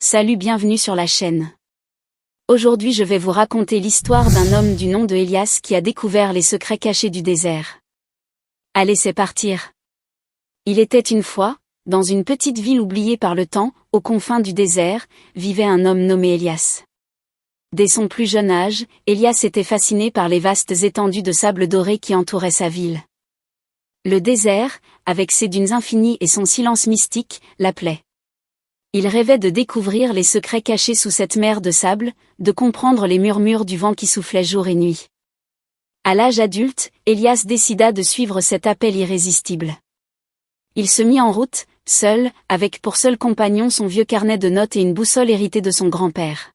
Salut, bienvenue sur la chaîne. Aujourd'hui je vais vous raconter l'histoire d'un homme du nom de Élias qui a découvert les secrets cachés du désert. Allez, c'est partir. Il était une fois, dans une petite ville oubliée par le temps, aux confins du désert, vivait un homme nommé Élias. Dès son plus jeune âge, Élias était fasciné par les vastes étendues de sable doré qui entouraient sa ville. Le désert, avec ses dunes infinies et son silence mystique, l'appelait. Il rêvait de découvrir les secrets cachés sous cette mer de sable, de comprendre les murmures du vent qui soufflait jour et nuit. À l'âge adulte, Élias décida de suivre cet appel irrésistible. Il se mit en route, seul, avec pour seul compagnon son vieux carnet de notes et une boussole héritée de son grand-père.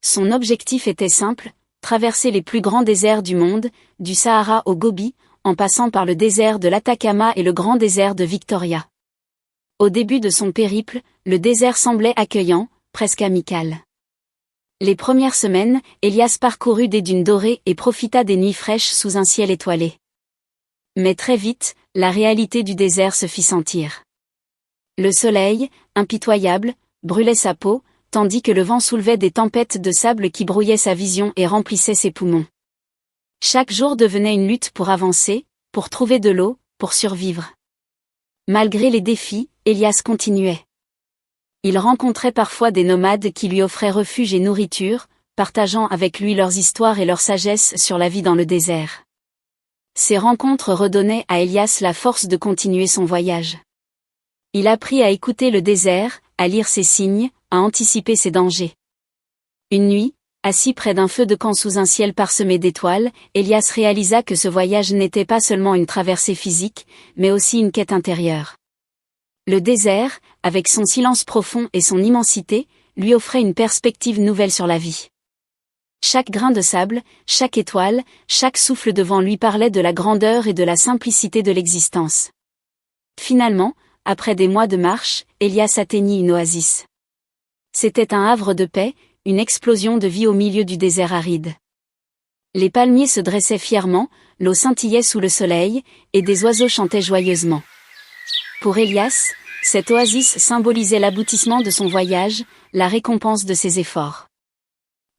Son objectif était simple, traverser les plus grands déserts du monde, du Sahara au Gobi, en passant par le désert de l'Atacama et le grand désert de Victoria. Au début de son périple, le désert semblait accueillant, presque amical. Les premières semaines, Élias parcourut des dunes dorées et profita des nuits fraîches sous un ciel étoilé. Mais très vite, la réalité du désert se fit sentir. Le soleil, impitoyable, brûlait sa peau, tandis que le vent soulevait des tempêtes de sable qui brouillaient sa vision et remplissaient ses poumons. Chaque jour devenait une lutte pour avancer, pour trouver de l'eau, pour survivre. Malgré les défis, Élias continuait. Il rencontrait parfois des nomades qui lui offraient refuge et nourriture, partageant avec lui leurs histoires et leur sagesse sur la vie dans le désert. Ces rencontres redonnaient à Élias la force de continuer son voyage. Il apprit à écouter le désert, à lire ses signes, à anticiper ses dangers. Une nuit, assis près d'un feu de camp sous un ciel parsemé d'étoiles, Élias réalisa que ce voyage n'était pas seulement une traversée physique, mais aussi une quête intérieure. Le désert, avec son silence profond et son immensité, lui offrait une perspective nouvelle sur la vie. Chaque grain de sable, chaque étoile, chaque souffle de vent lui parlait de la grandeur et de la simplicité de l'existence. Finalement, après des mois de marche, Élias atteignit une oasis. C'était un havre de paix, une explosion de vie au milieu du désert aride. Les palmiers se dressaient fièrement, l'eau scintillait sous le soleil, et des oiseaux chantaient joyeusement. Pour Élias, cette oasis symbolisait l'aboutissement de son voyage, la récompense de ses efforts.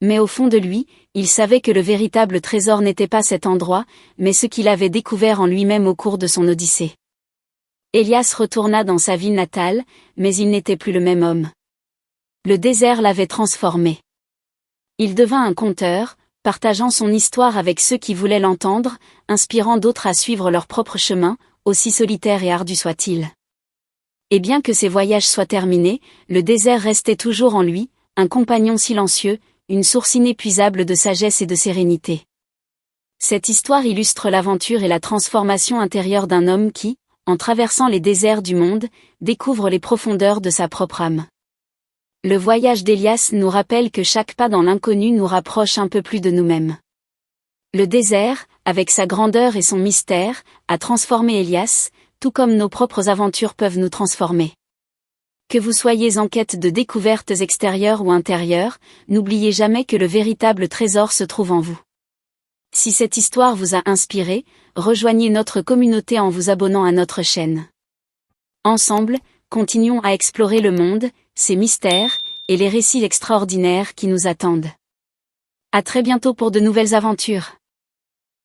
Mais au fond de lui, il savait que le véritable trésor n'était pas cet endroit, mais ce qu'il avait découvert en lui-même au cours de son odyssée. Élias retourna dans sa ville natale, mais il n'était plus le même homme. Le désert l'avait transformé. Il devint un conteur, partageant son histoire avec ceux qui voulaient l'entendre, inspirant d'autres à suivre leur propre chemin, aussi solitaire et ardu soit-il. Et bien que ses voyages soient terminés, le désert restait toujours en lui, un compagnon silencieux, une source inépuisable de sagesse et de sérénité. Cette histoire illustre l'aventure et la transformation intérieure d'un homme qui, en traversant les déserts du monde, découvre les profondeurs de sa propre âme. Le voyage d'Élias nous rappelle que chaque pas dans l'inconnu nous rapproche un peu plus de nous-mêmes. Le désert, avec sa grandeur et son mystère, a transformé Élias, tout comme nos propres aventures peuvent nous transformer. Que vous soyez en quête de découvertes extérieures ou intérieures, n'oubliez jamais que le véritable trésor se trouve en vous. Si cette histoire vous a inspiré, rejoignez notre communauté en vous abonnant à notre chaîne. Ensemble, continuons à explorer le monde, ses mystères, et les récits extraordinaires qui nous attendent. À très bientôt pour de nouvelles aventures.